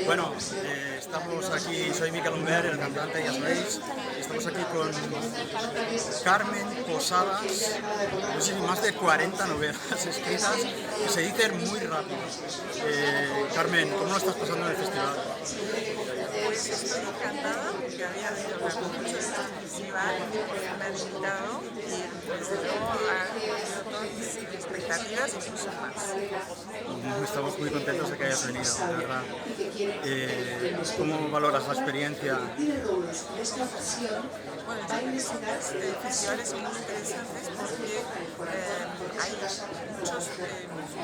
Bueno, estamos aquí, soy Miquel Humbert, el cantante, ya sabéis, y estamos aquí con Carmen Posadas, no sé si más de 40 novelas escritas, que se dicen muy rápido. Carmen, ¿cómo lo estás pasando en el festival? Pues estoy encantada porque había venido hablar mucho de este festival y por fin me han invitado y desde luego ha cumplido todas mis expectativas, incluso más. Estamos muy contentos de que hayas venido, de verdad. ¿Cómo valoras la experiencia? Bueno, yo creo que estos festivales son muy interesantes porque hay muchos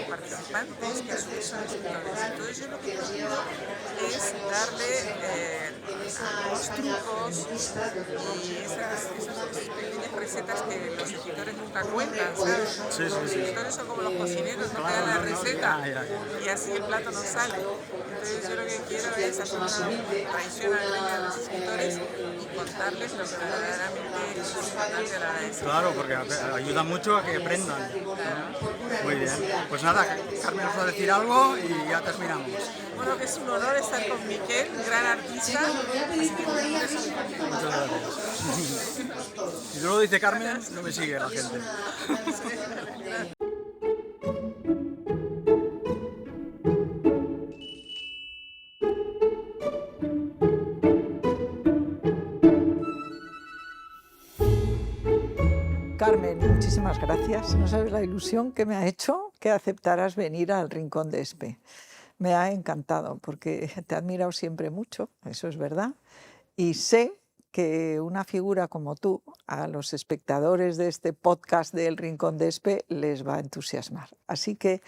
participantes que a su vez son escritores. Entonces yo lo que procuro es darle algunos trucos y esas pequeñas recetas que los escritores nunca cuentan, ¿sabes? Sí, sí, Los sí. escritores son como los cocineros, no te dan Claro, la no, no, receta ya, ya, ya. y así el plato no sale. Entonces yo lo que quiero es hacer una traición al gremio de los escritores y contarles lo que verdaderamente es importante a la hora de Claro, escribir. porque ayuda mucho a que aprendan, Claro. ¿no? Muy bien. Pues nada, Carmen nos va a decir algo y ya terminamos. Bueno, que es un honor estar con Miquel, un gran artista, así que un beso muy Muchas fuerte. gracias. Si no lo dice Carmen, Gracias. no me sigue la gente. Sí, vale, gracias. Carmen, muchísimas gracias. No sabes la ilusión que me ha hecho que aceptaras venir al Rincón de Espe. Me ha encantado porque te he admirado siempre mucho, eso es verdad, y sé que una figura como tú a los espectadores de este podcast del Rincón de Espe les va a entusiasmar. Así que,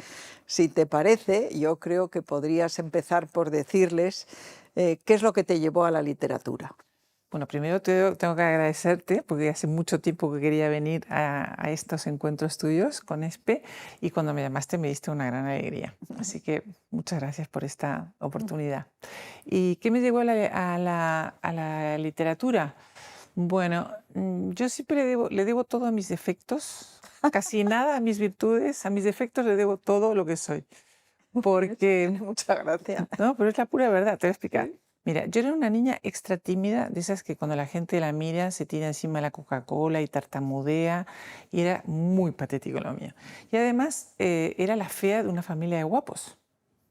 si te parece, yo creo que podrías empezar por decirles qué es lo que te llevó a la literatura. Bueno, primero tengo que agradecerte porque hace mucho tiempo que quería venir a estos encuentros tuyos con ESPE y cuando me llamaste me diste una gran alegría. Así que muchas gracias por esta oportunidad. ¿Y qué me llevó a la literatura? Bueno, yo siempre le debo todo a mis defectos, casi nada a mis virtudes, a mis defectos le debo todo lo que soy. Porque Muchas gracias. no, pero es la pura verdad, te voy a explicar. Mira, yo era una niña extra tímida, de esas que cuando la gente la mira se tira encima de la Coca-Cola y tartamudea, y era muy patético lo mío. Y además era la fea de una familia de guapos,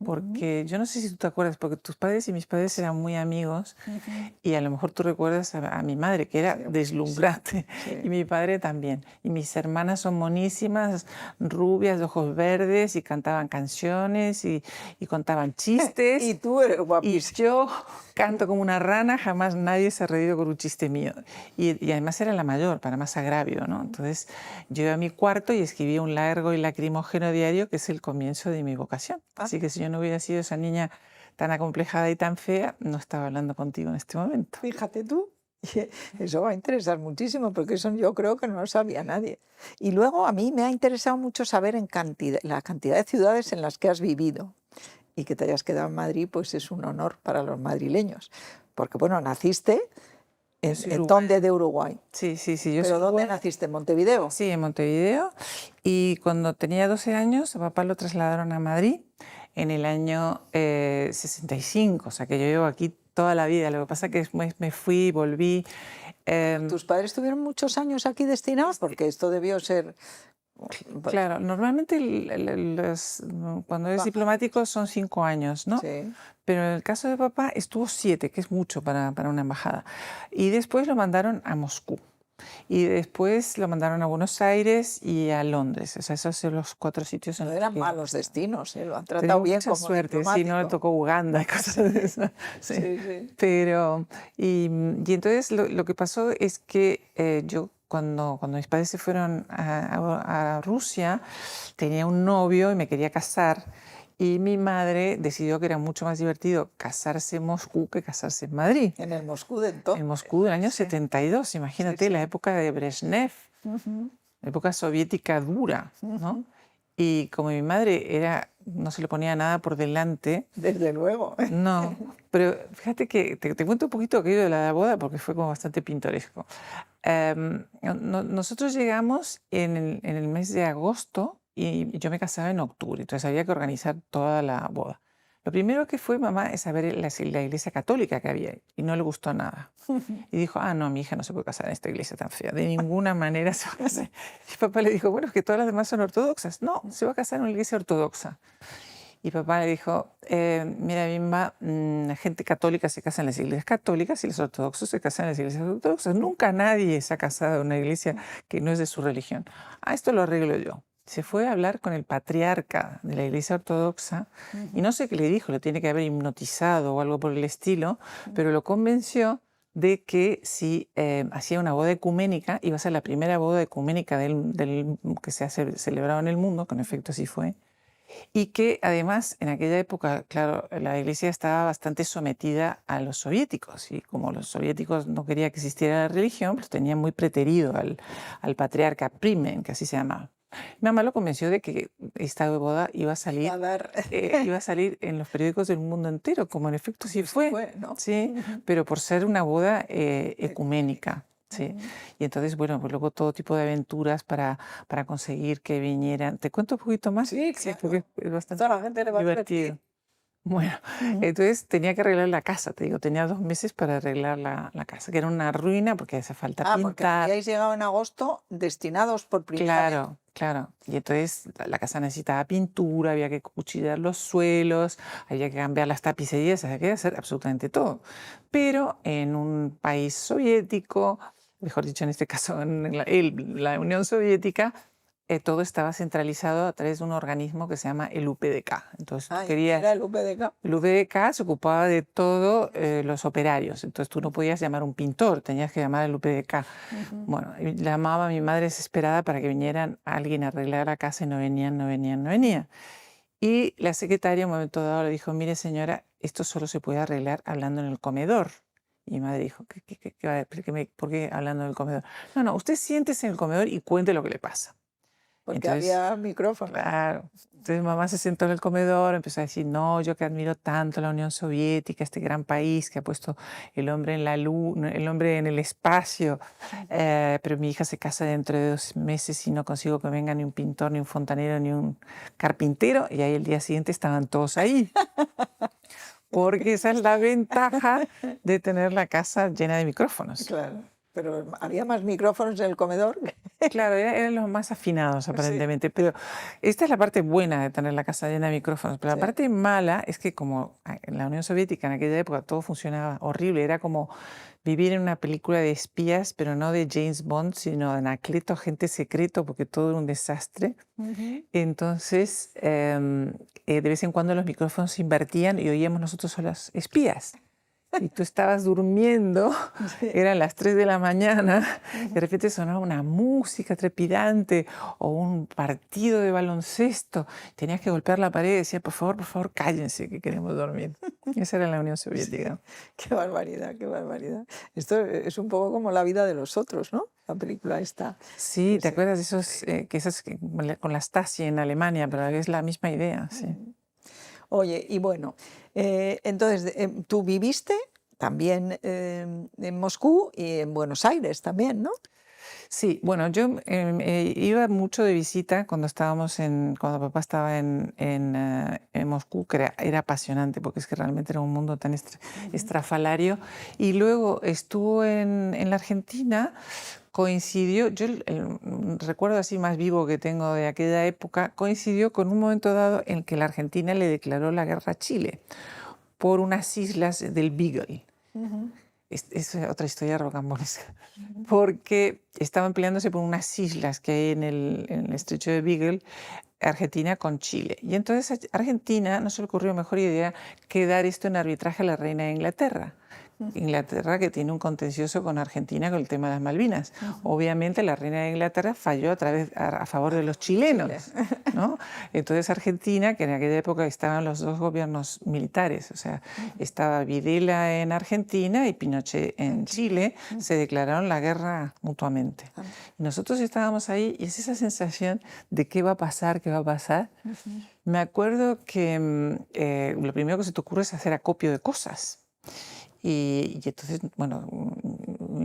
porque yo no sé si tú te acuerdas, porque tus padres y mis padres eran muy amigos, y a lo mejor tú recuerdas a mi madre, que era deslumbrante, Sí. y mi padre también. Y mis hermanas son monísimas, rubias, de ojos verdes, y cantaban canciones, y contaban chistes. Y tú eres Y guapísima. yo canto como una rana, jamás nadie se ha reído con un chiste mío. Y además era la mayor, para más agravio, ¿no? Entonces yo iba a mi cuarto y escribía un largo y lacrimógeno diario, que es el comienzo de mi vocación. Así que si yo no hubiera sido esa niña tan acomplejada y tan fea, no estaba hablando contigo en este momento. Fíjate tú, eso va a interesar muchísimo porque eso yo creo que no lo sabía nadie. Y luego a mí me ha interesado mucho saber la cantidad de ciudades en las que has vivido y que te hayas quedado en Madrid, pues es un honor para los madrileños. Porque bueno, naciste Yo soy en uruguaya. dónde de Uruguay. Sí, sí, sí, yo ¿Pero soy dónde uruguaya. naciste? ¿En Montevideo? Sí, en Montevideo. Y cuando tenía 12 años, a papá lo trasladaron a Madrid en el año 65. O sea que yo llevo aquí toda la vida. Lo que pasa es que me fui, volví. ¿Tus padres tuvieron muchos años aquí destinados? Porque esto debió ser... Claro, normalmente cuando es Va- diplomático son 5 años, ¿no? Sí. Pero en el caso de papá estuvo 7, que es mucho para una embajada. Y después lo mandaron a Moscú. Y después lo mandaron a Buenos Aires y a Londres. O sea, esos son los 4 sitios en No los eran que malos destinos, lo han tratado tenemos bien mucha como suerte. Sí, no le diplomático. tocó Uganda y cosas de esas. Sí. Sí, sí. Pero, y entonces lo que pasó es que yo, cuando mis padres se fueron a Rusia, tenía un novio y me quería casar. Y mi madre decidió que era mucho más divertido casarse en Moscú que casarse en Madrid. En el Moscú de En entonces. Moscú del año Sí. 72, imagínate, Sí. la época de Brezhnev, la época soviética dura, ¿no? Y como mi madre no se le ponía nada por delante, Desde luego. no, pero fíjate que te cuento un poquito aquello de la boda porque fue como bastante pintoresco. Nosotros llegamos en el mes de agosto y yo me casaba en octubre, entonces había que organizar toda la boda. Lo primero que fue mamá es saber la iglesia católica que había y no le gustó nada. Y dijo, ah, no, mi hija no se puede casar en esta iglesia tan fea, de ninguna manera se va a casar. Y papá le dijo, bueno, es que todas las demás son ortodoxas. No, se va a casar en una iglesia ortodoxa. Y papá le dijo, mira, Bimba, la gente católica se casa en las iglesias católicas y los ortodoxos se casan en las iglesias ortodoxas. Nunca nadie se ha casado en una iglesia que no es de su religión. Ah, esto lo arreglo yo. Se fue a hablar con el patriarca de la iglesia ortodoxa y no sé qué le dijo, lo tiene que haber hipnotizado o algo por el estilo, pero lo convenció de que si hacía una boda ecuménica, iba a ser la primera boda ecuménica que se ha celebrado en el mundo, que en efecto así fue, y que además en aquella época, claro, la iglesia estaba bastante sometida a los soviéticos y como los soviéticos no querían que existiera la religión, pues tenían muy preterido al patriarca Primen, que así se llamaba. Mi mamá lo convenció de que esta boda iba a salir en los periódicos del mundo entero, como en efecto sí fue, ¿no? Sí, pero por ser una boda ecuménica. Sí. Y entonces, bueno, pues luego todo tipo de aventuras para conseguir que vinieran. ¿Te cuento un poquito más? Sí, claro. Porque es bastante Toda la gente le va a divertido. Bueno, entonces tenía que arreglar la casa, te digo, tenía 2 meses para arreglar la casa, que era una ruina porque hace falta pintar. Porque habíais llegado en agosto destinados por primera vez. Claro. Y entonces la casa necesitaba pintura, había que cuchillar los suelos, había que cambiar las tapicerías, había que hacer absolutamente todo. Pero en un país soviético, mejor dicho en este caso en la Unión Soviética, todo estaba centralizado a través de un organismo que se llama el UPDK. Entonces, ¿era el UPDK? El UPDK se ocupaba de todo los operarios. Entonces, tú no podías llamar a un pintor, tenías que llamar al UPDK. Bueno, llamaba a mi madre desesperada para que vinieran alguien a arreglar la casa y no venían. Y la secretaria, en un momento dado, le dijo, mire señora, esto solo se puede arreglar hablando en el comedor. Y mi madre dijo, ¿por qué hablando en el comedor? No, usted siéntese en el comedor y cuente lo que le pasa. Porque había micrófono. Claro. Entonces mamá se sentó en el comedor, empezó a decir, no, yo que admiro tanto la Unión Soviética, este gran país que ha puesto el hombre en la luz, el hombre en el espacio, pero mi hija se casa dentro de 2 meses y no consigo que venga ni un pintor, ni un fontanero, ni un carpintero. Y ahí el día siguiente estaban todos ahí. Porque esa es la ventaja de tener la casa llena de micrófonos. Claro. Pero había más micrófonos en el comedor. Claro, eran los más afinados aparentemente, sí. Pero esta es la parte buena de tener la casa llena de micrófonos. Pero la parte mala es que como en la Unión Soviética en aquella época todo funcionaba horrible, era como vivir en una película de espías, pero no de James Bond, sino de Anacleto, agente secreto, porque todo era un desastre. Entonces, de vez en cuando los micrófonos se invertían y oíamos nosotros a los espías. Y tú estabas durmiendo, eran las 3 de la mañana, de repente sonaba una música trepidante o un partido de baloncesto. Tenías que golpear la pared y decías, por favor, cállense, que queremos dormir. Esa era la Unión Soviética. Sí. Qué barbaridad, qué barbaridad. Esto es un poco como La vida de los otros, ¿no? La película esta. Sí, ¿te acuerdas de esos con la Stasi en Alemania? Pero es la misma idea, sí. Oye, y bueno, entonces tú viviste también en Moscú y en Buenos Aires también, ¿no? Sí, bueno, yo iba mucho de visita cuando papá estaba en Moscú, que era apasionante porque es que realmente era un mundo tan estrafalario. Y luego estuvo en la Argentina. Coincidió, yo el recuerdo así más vivo que tengo de aquella época, coincidió con un momento dado en que la Argentina le declaró la guerra a Chile por unas islas del Beagle. Es otra historia rocambolesca, porque estaban peleándose por unas islas que hay en el estrecho de Beagle, Argentina con Chile. Y entonces a Argentina no se le ocurrió mejor idea que dar esto en arbitraje a la reina de Inglaterra. Inglaterra, que tiene un contencioso con Argentina con el tema de las Malvinas. Obviamente la reina de Inglaterra falló a favor de los chilenos, ¿no? Entonces Argentina, que en aquella época estaban los 2 gobiernos militares, o sea, estaba Videla en Argentina y Pinochet en Chile, se declararon la guerra mutuamente. Y nosotros estábamos ahí y es esa sensación de qué va a pasar. Me acuerdo que lo primero que se te ocurre es hacer acopio de cosas. Y entonces, bueno,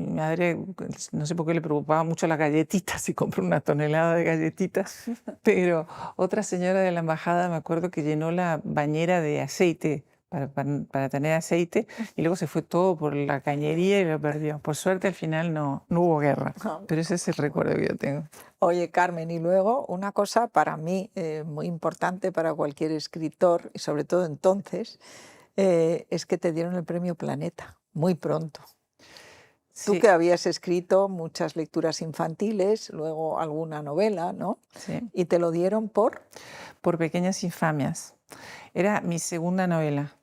mi madre, no sé por qué le preocupaba mucho las galletitas y compró una tonelada de galletitas, pero otra señora de la embajada me acuerdo que llenó la bañera de aceite para tener aceite y luego se fue todo por la cañería y lo perdió. Por suerte al final no hubo guerra, pero ese es el recuerdo que yo tengo. Oye, Carmen, y luego una cosa para mí muy importante para cualquier escritor, y sobre todo entonces, es que te dieron el premio Planeta muy pronto. Tú Sí, que habías escrito muchas lecturas infantiles, luego alguna novela, ¿no? sí. Y te lo dieron Por Pequeñas Infamias. Era mi segunda novela.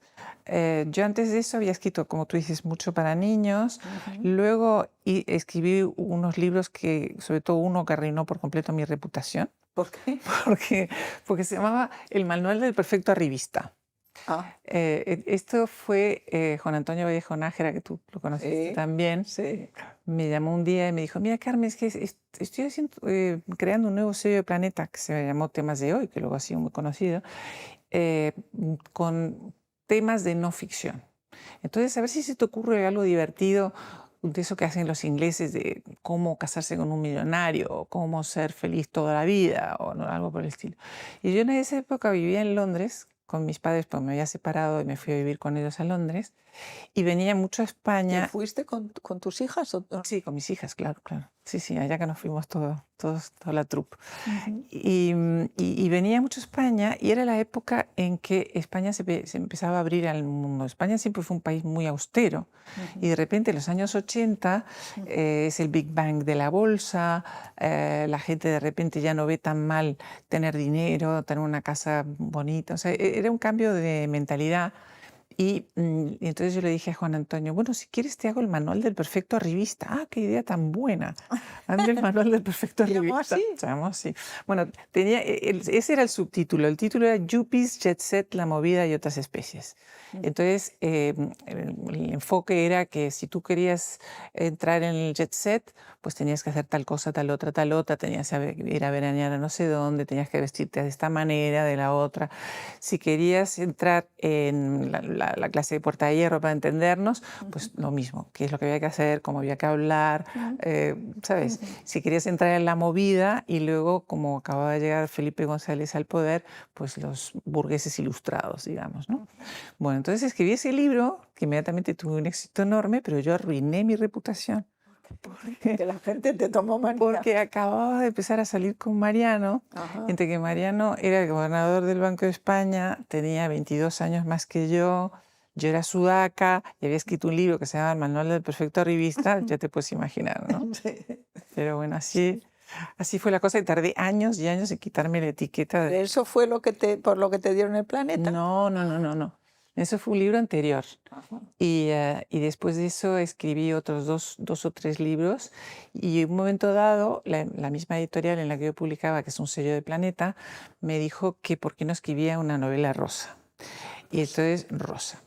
Yo antes de eso había escrito, como tú dices, mucho para niños. Luego escribí unos libros que, sobre todo uno que arruinó por completo mi reputación, ¿Por qué? porque se llamaba El Manual del Perfecto Arribista. Ah, Esto fue Juan Antonio Vallejo Nájera, que tú lo conociste sí, también. sí. Me llamó un día y me dijo, mira Carmen, es que estoy creando un nuevo sello de Planeta que se llamó Temas de Hoy, que luego ha sido muy conocido, con temas de no ficción. Entonces, a ver si se te ocurre algo divertido de eso que hacen los ingleses, de cómo casarse con un millonario, o cómo ser feliz toda la vida, o no, algo por el estilo. Y yo en esa época vivía en Londres con mis padres, pues me había separado y me fui a vivir con ellos a Londres, y venía mucho a ¿Y España. fuiste con tus hijas? Sí, con mis hijas, claro, claro. Sí, sí, allá que nos fuimos toda la troupe. Ujú. Y venía mucho a España y era la época en que España se empezaba a abrir al mundo. España siempre fue un país muy austero y de repente en los años 80 es el Big Bang de la bolsa, la gente de repente ya no ve tan mal tener dinero, tener una casa bonita. O sea, era un cambio de mentalidad. Y entonces yo le dije a Juan Antonio, bueno, si quieres te hago el manual del perfecto arribista. Ah, qué idea tan buena. Hazme el manual del perfecto ¿Se llamó arribista. así? Se llamó así. Bueno, ese era el subtítulo. El título era Yuppies, Jet Set, La Movida y otras especies. Entonces, el enfoque era que si tú querías entrar en el jet set, pues tenías que hacer tal cosa, tal otra, tenías que ir a veranear a no sé dónde, tenías que vestirte de esta manera, de la otra. Si querías entrar en la clase de Puerta de Hierro para entendernos, pues lo mismo, qué es lo que había que hacer, cómo había que hablar, ¿sabes? Si querías entrar en la movida y luego, como acababa de llegar Felipe González al poder, pues los burgueses ilustrados, digamos, ¿no? Bueno, entonces escribí ese libro, que inmediatamente tuvo un éxito enorme, pero yo arruiné mi reputación. Que la gente te tomó manía. Porque acababa de empezar a salir con Mariano, Ajá. entre que Mariano era el gobernador del Banco de España, tenía 22 años más que yo era sudaca y había escrito un libro que se llama El Manual del Perfecto Arribista, ya te puedes imaginar, ¿no? Sí. Pero bueno, así fue la cosa y tardé años y años en quitarme la etiqueta de... ¿Eso fue por lo que te dieron el Planeta? No. Eso fue un libro anterior. Ajá. Y después de eso escribí otros dos o tres libros y en un momento dado la misma editorial en la que yo publicaba, que es un sello de Planeta, me dijo que por qué no escribía una novela rosa. Y entonces, rosa.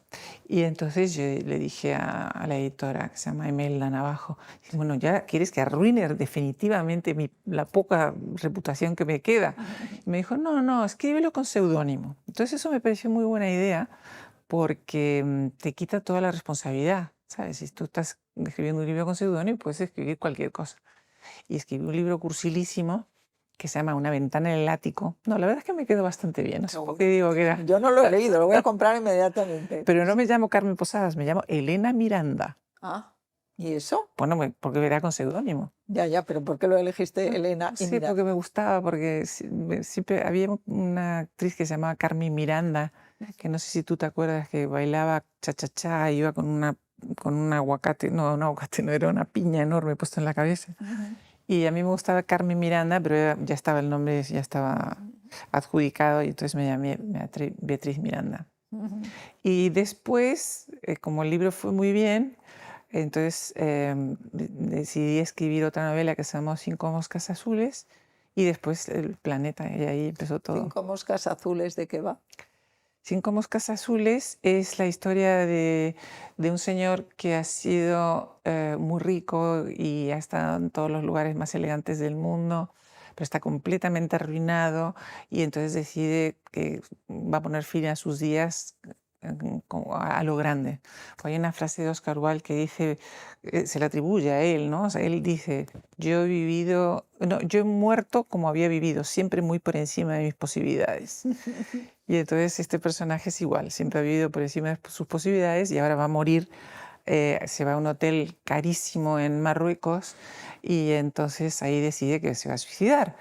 Y entonces yo le dije a la editora, que se llama Imelda Navajo, bueno, ¿ya quieres que arruine definitivamente la poca reputación que me queda? Y me dijo, no, escríbelo con seudónimo. Entonces eso me pareció muy buena idea porque te quita toda la responsabilidad, ¿sabes? Si tú estás escribiendo un libro con seudónimo, puedes escribir cualquier cosa. Y escribí un libro cursilísimo que se llama Una ventana en el ático. No, la verdad es que me quedó bastante bien. No sé por qué digo que era. Yo no lo he leído, lo voy a comprar inmediatamente. Pero no me llamo Carmen Posadas, me llamo Elena Miranda. Ah, ¿y eso? Bueno, porque era con seudónimo. Ya, pero ¿por qué lo elegiste, Elena? Y Sí, mira, porque me gustaba, porque siempre había una actriz que se llamaba Carmen Miranda, que no sé si tú te acuerdas, que bailaba cha-cha-cha y iba con un aguacate, no, un aguacate no, era una piña enorme puesta en la cabeza. Y a mí me gustaba Carmen Miranda, pero ya estaba el nombre, ya estaba adjudicado y entonces me llamé Beatriz Miranda. Y después, como el libro fue muy bien, entonces decidí escribir otra novela que se llamó Cinco moscas azules y después El planeta, y ahí empezó todo. Cinco moscas azules, ¿de qué va? Cinco moscas azules es la historia de un señor que ha sido muy rico y ha estado en todos los lugares más elegantes del mundo, pero está completamente arruinado y entonces decide que va a poner fin a sus días a lo grande. Hay una frase de Oscar Wilde que dice, se le atribuye a él, ¿no? O sea, él dice, yo he muerto como había vivido, siempre muy por encima de mis posibilidades. Y entonces este personaje es igual, siempre ha vivido por encima de sus posibilidades y ahora va a morir. Se va a un hotel carísimo en Marruecos y entonces ahí decide que se va a suicidar.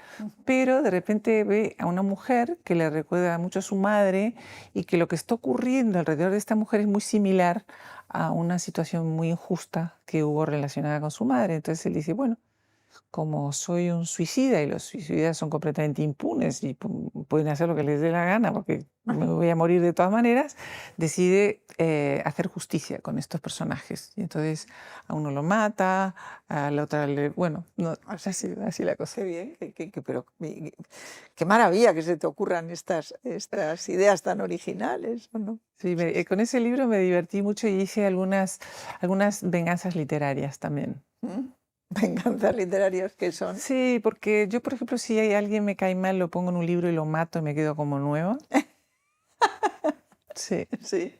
Pero de repente ve a una mujer que le recuerda mucho a su madre y que lo que está ocurriendo alrededor de esta mujer es muy similar a una situación muy injusta que hubo relacionada con su madre. Entonces él dice, bueno, como soy un suicida y los suicidas son completamente impunes y pueden hacer lo que les dé la gana porque me voy a morir de todas maneras, decide hacer justicia con estos personajes. Y entonces a uno lo mata, a la otra bueno, no, así la cosa. Qué bien, pero qué maravilla que se te ocurran estas ideas tan originales, ¿o no? Sí, con ese libro me divertí mucho y hice algunas venganzas literarias también. Venganzas literarias que son. Sí, porque yo, por ejemplo, si hay alguien me cae mal, lo pongo en un libro y lo mato y me quedo como nueva. Sí. Sí.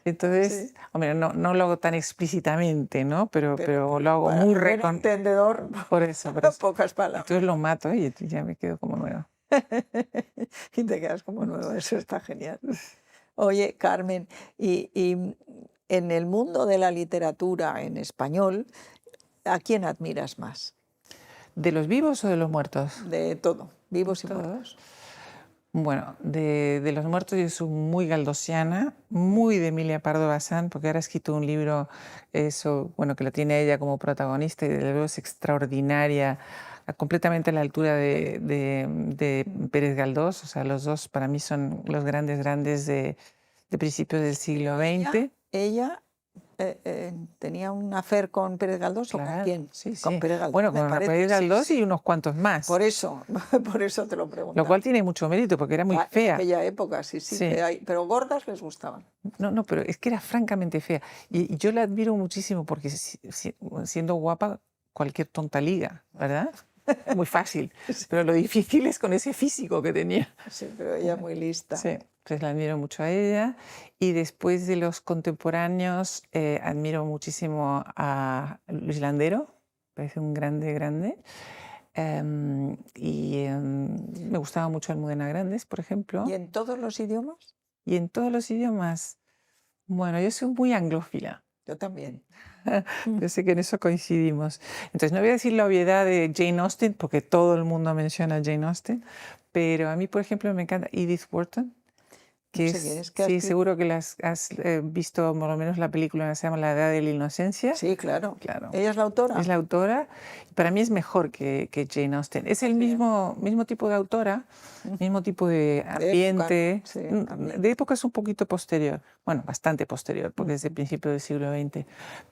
Entonces, Sí. hombre, no lo hago tan explícitamente, ¿no? Pero lo hago Para muy un entendedor, por eso. pocas palabras. Entonces lo mato y ya me quedo como nueva. Y te quedas como nuevo, eso está genial. Oye, Carmen, y en el mundo de la literatura en español, ¿a quién admiras más? ¿De los vivos o de los muertos? De todo, vivos y Todos. muertos. Bueno, de los muertos yo soy muy galdosiana, muy de Emilia Pardo Bazán, porque ahora ha escrito un libro, bueno, que lo tiene ella como protagonista y de luego es extraordinaria, completamente a la altura de Pérez Galdós. O sea, los dos para mí son los grandes de principios del siglo XX. Ella tenía un affair con Pérez Galdós, Claro, ¿o con quién? sí. Con Pérez Galdós. Bueno, con Pérez Galdós y unos cuantos más. Por eso te lo pregunto. Lo cual tiene mucho mérito porque era muy fea. En aquella época, sí. Pero gordas les gustaban. No, pero es que era francamente fea. Y yo la admiro muchísimo porque siendo guapa, cualquier tonta liga, ¿verdad? Muy fácil. Pero lo difícil es con ese físico que tenía. Sí, pero ella muy lista. Sí, pues la admiro mucho a ella. Y después de los contemporáneos, admiro muchísimo a Luis Landero. Parece un grande. Me gustaba mucho Almudena Grandes, por ejemplo. ¿Y en todos los idiomas? Y en todos los idiomas. Bueno, yo soy muy anglófila. Yo también. Yo sé que en eso coincidimos. Entonces, no voy a decir la obviedad de Jane Austen, porque todo el mundo menciona a Jane Austen, pero a mí, por ejemplo, me encanta Edith Wharton, que No sé quién es, sí, seguro que has visto por lo menos la película que se llama La Edad de la Inocencia. Sí, claro. ¿Ella es la autora? Es la autora. Para mí es mejor que Jane Austen. Es el mismo tipo de autora, mismo tipo de ambiente. De época es un poquito posterior, bueno, bastante posterior, porque es de principios del siglo XX.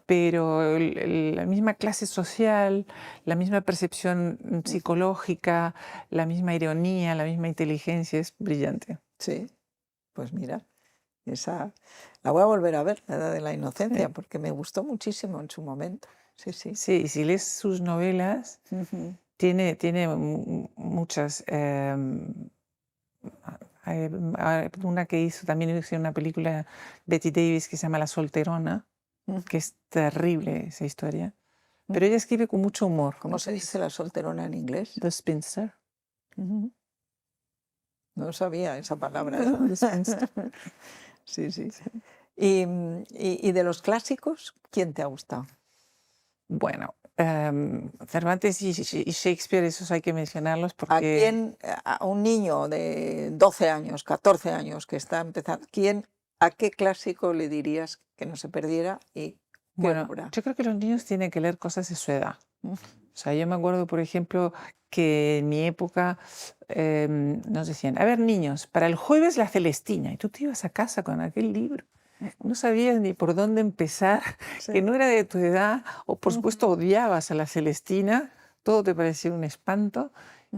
Pero la misma clase social, la misma percepción psicológica, la misma ironía, la misma inteligencia, es brillante. Sí. Pues mira, esa la voy a volver a ver, La Edad de la Inocencia, porque me gustó muchísimo en su momento. Sí. Sí, y si lees sus novelas, tiene muchas. Hay una que hizo una película, Betty Davis, que se llama La Solterona, que es terrible esa historia. Pero ella escribe con mucho humor. ¿Cómo se dice La Solterona en inglés? The Spinster. No sabía esa palabra. Sí. ¿Y de los clásicos, quién te ha gustado? Bueno, Cervantes y Shakespeare, esos hay que mencionarlos porque... A un niño de 12 años, 14 años que está empezando, ¿a qué clásico le dirías que no se perdiera? Bueno, yo creo que los niños tienen que leer cosas de su edad. O sea, yo me acuerdo, por ejemplo, que en mi época nos decían, a ver, niños, para el jueves La Celestina. Y tú te ibas a casa con aquel libro. No sabías ni por dónde empezar, que no era de tu edad, o por supuesto odiabas a La Celestina, todo te parecía un espanto.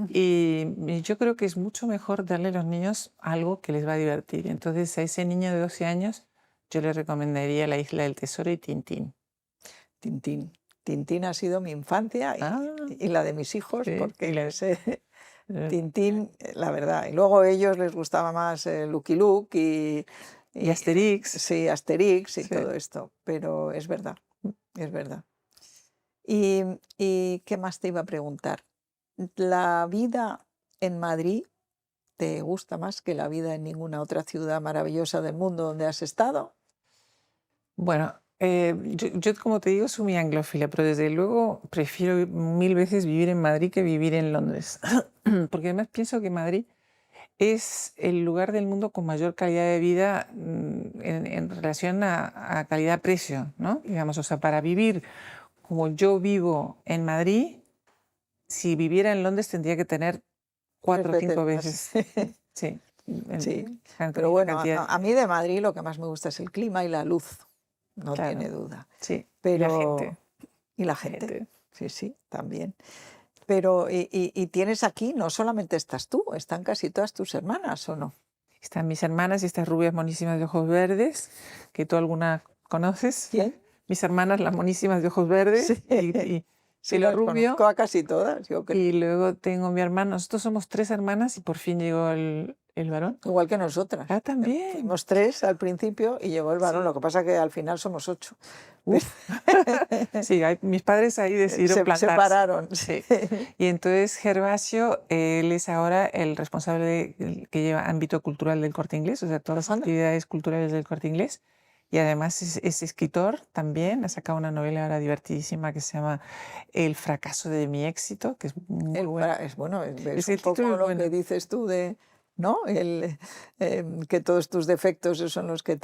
Y yo creo que es mucho mejor darle a los niños algo que les va a divertir. Entonces, a ese niño de 12 años, yo le recomendaría La Isla del Tesoro y Tintín. Tintín ha sido mi infancia y la de mis hijos, porque Tintín, la verdad. Y luego a ellos les gustaba más Lucky Luke Y Asterix. Sí, Asterix y Sí. todo esto, pero es verdad, es verdad. ¿Y qué más te iba a preguntar? ¿La vida en Madrid te gusta más que la vida en ninguna otra ciudad maravillosa del mundo donde has estado? Bueno, yo, como te digo, soy muy anglófila, pero desde luego prefiero 1000 veces vivir en Madrid que vivir en Londres. Porque además pienso que Madrid es el lugar del mundo con mayor calidad de vida en relación a calidad-precio, ¿no? Digamos, o sea, para vivir como yo vivo en Madrid, si viviera en Londres tendría que tener 4 o 5 veces veces. más. Sí, Sí, la pero bueno, cantidad. a mí de Madrid lo que más me gusta es el clima y la luz, no Claro, tiene duda. sí. Y la Pero, gente. y la La gente, gente. sí, sí, también. Pero, y tienes aquí, no solamente estás tú, están casi todas tus hermanas, ¿o no? Están mis hermanas y estas rubias monísimas de ojos verdes, que tú alguna conoces. ¿Quién? Mis hermanas, las monísimas de ojos verdes Sí, y sí, pelo las rubio. conozco a casi todas, yo creo. Y luego tengo mi hermano. Nosotros somos 3 hermanas y por fin llegó el varón. Igual que nosotras. Ah, también. Fuimos 3 al principio y llegó el varón, Sí. lo que pasa que al final somos 8. Uf. Sí, mis padres ahí decidieron Se plantarse. separaron. Sí. Y entonces Gervasio, él es ahora el responsable que lleva ámbito cultural del Corte Inglés, o sea, todas las Anda. actividades culturales del Corte Inglés. Y además es escritor también, ha sacado una novela ahora divertidísima que se llama El fracaso de mi éxito, que es muy buena. Es bueno, es Ese un poco título es lo bueno. que dices tú de, ¿no? Que todos tus defectos son los que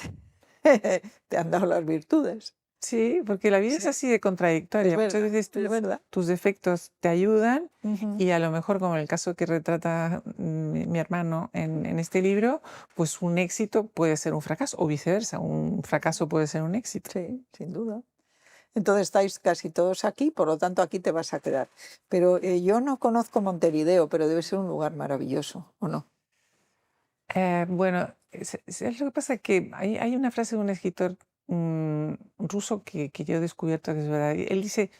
te han dado las virtudes. Sí, porque la vida es Sí. así de contradictoria. Es Muchas verdad, veces es verdad. tus defectos te ayudan Ujú. y a lo mejor, como en el caso que retrata mi hermano en este libro, pues un éxito puede ser un fracaso o viceversa, un fracaso puede ser un éxito. Sí, sin duda. Entonces estáis casi todos aquí, por lo tanto aquí te vas a quedar. Pero yo no conozco Montevideo, pero debe ser un lugar maravilloso, ¿o no? Bueno, es lo que pasa que hay una frase de un escritor ruso que yo he descubierto que es verdad. Él dice,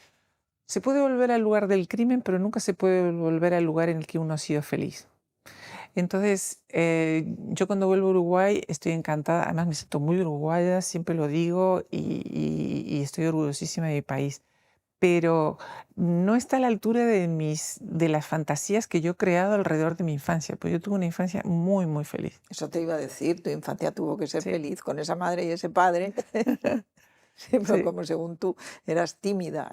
se puede volver al lugar del crimen, pero nunca se puede volver al lugar en el que uno ha sido feliz. Entonces, yo cuando vuelvo a Uruguay estoy encantada, además me siento muy uruguaya, siempre lo digo y estoy orgullosísima de mi país, pero no está a la altura de las fantasías que yo he creado alrededor de mi infancia, pues yo tuve una infancia muy, muy feliz. Eso te iba a decir, tu infancia tuvo que ser Sí. feliz con esa madre y ese padre. Sí, pero Sí. como según tú eras tímida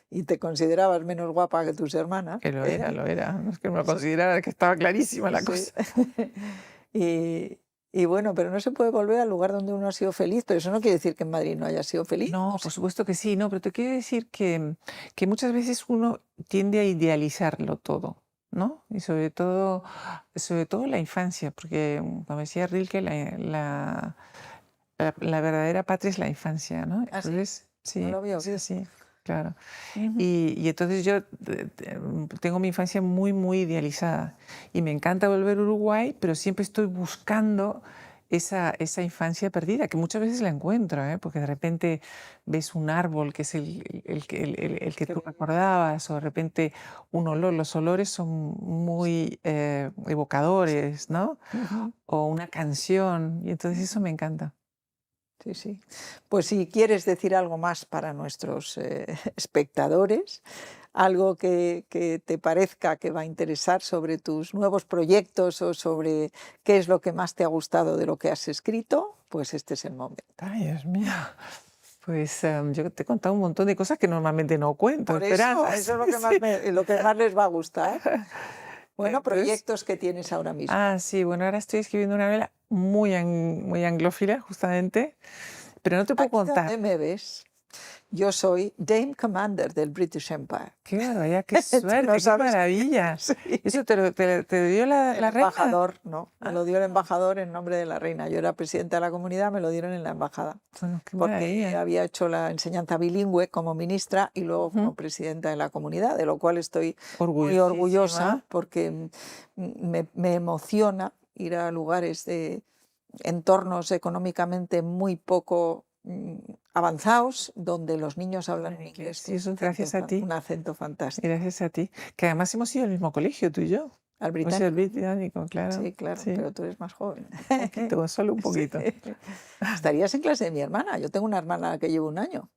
y te considerabas menos guapa que tus hermanas. Que lo era, no es que me lo considerara, que estaba clarísima la Sí. cosa. Y bueno, pero no se puede volver al lugar donde uno ha sido feliz, pero eso no quiere decir que en Madrid no haya sido feliz. No, por supuesto que sí, no, pero te quiero decir que muchas veces uno tiende a idealizarlo todo, ¿no? Y sobre todo la infancia, porque como decía Rilke, la verdadera patria es la infancia, ¿no? ¿Ah, sí? Entonces, sí, No lo había es oído. así, claro. Ujú. Y entonces yo tengo mi infancia muy, muy idealizada y me encanta volver a Uruguay, pero siempre estoy buscando esa infancia perdida, que muchas veces la encuentro, ¿eh? Porque de repente ves un árbol que es el que tú recordabas, o de repente un olor, los olores son muy evocadores, ¿no? Ujú. O una canción, y entonces eso me encanta. Sí, sí. Pues si quieres decir algo más para nuestros espectadores, algo que te parezca que va a interesar sobre tus nuevos proyectos o sobre qué es lo que más te ha gustado de lo que has escrito, pues este es el momento. Ay, Dios mío. Pues yo te he contado un montón de cosas que normalmente no cuento, Por eso Esperanza. es lo que más, lo que más les va a gustar. Bueno, Entonces, proyectos que tienes ahora mismo. sí, bueno, ahora estoy escribiendo una novela muy anglófila, justamente, pero no te puedo Aquí donde contar. me ves, yo soy Dame Commander del British Empire. ¡Qué barbaridad, qué suerte, qué sabes. maravilla! Sí. ¿Eso te dio la El reina? embajador, no, me lo dio el embajador en nombre de la reina. Yo era presidenta de la comunidad, me lo dieron en la embajada. Bueno, qué Porque maravilla. había hecho la enseñanza bilingüe como ministra y luego como Ujú. presidenta de la comunidad, de lo cual estoy muy Orgullosísima. orgullosa porque me emociona ir a lugares de entornos económicamente muy poco avanzados, donde los niños hablan en inglés. Sí, eso es gracias a ti. Un acento fantástico. Gracias a ti. Que además hemos ido al mismo colegio, tú y yo. al Pues británico. el británico, claro. Sí, claro, Sí. pero tú eres más joven. Un poquito, solo un poquito. Sí. Estarías en clase de mi hermana. Yo tengo una hermana que llevo un año,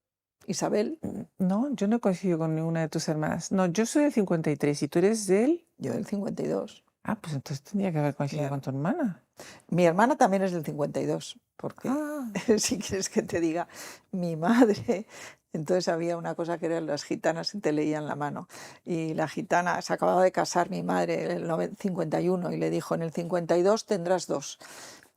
Isabel. No, yo no coincido con ninguna de tus hermanas. No, yo soy del 53 y tú eres del... Yo del 52. Ah, pues entonces tendría que haber coincidido Claro. con tu hermana. Mi hermana también es del 52, porque Ah, si quieres que te diga, mi madre, entonces había una cosa que eran las gitanas y te leían la mano. Y la gitana, se acababa de casar mi madre en el 51 y le dijo, en el 52 tendrás 2.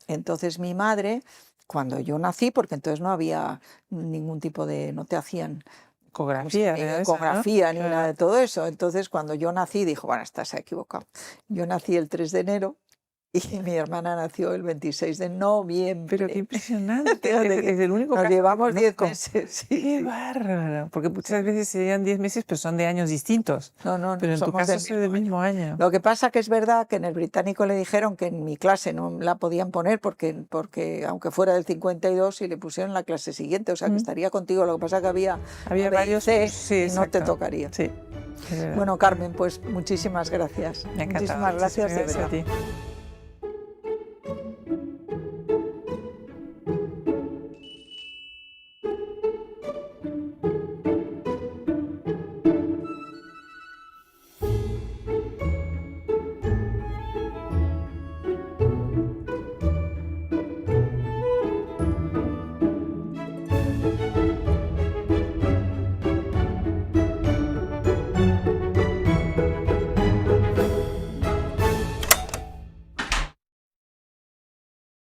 Entonces mi madre, cuando yo nací, porque entonces no había ningún tipo de, no te hacían ecografía. ni era esa, ¿no? ecografía ni Claro. nada de todo eso. Entonces cuando yo nací, dijo, bueno, esta se ha equivocado. Yo nací el 3 de enero y mi hermana nació el 26 de noviembre. Pero qué impresionante. Fíjate que Es el único Nos caso que llevamos 10 conozco. meses. Sí, Qué sí. bárbaro. Porque muchas veces se llevan 10 meses, pero son de años distintos. No, no, Pero en tu somos caso del es del mismo año. Lo que pasa que es verdad que en el británico le dijeron que en mi clase no la podían poner porque aunque fuera del 52 y le pusieron la clase siguiente, o sea que estaría contigo. Lo que pasa que había Había A, B y varios. C Sí, y no te exacto. tocaría. Sí. es verdad. Bueno, Carmen, pues muchísimas gracias. Me ha encantado. Muchísimas gracias de Muchísimas verdad. gracias a ti.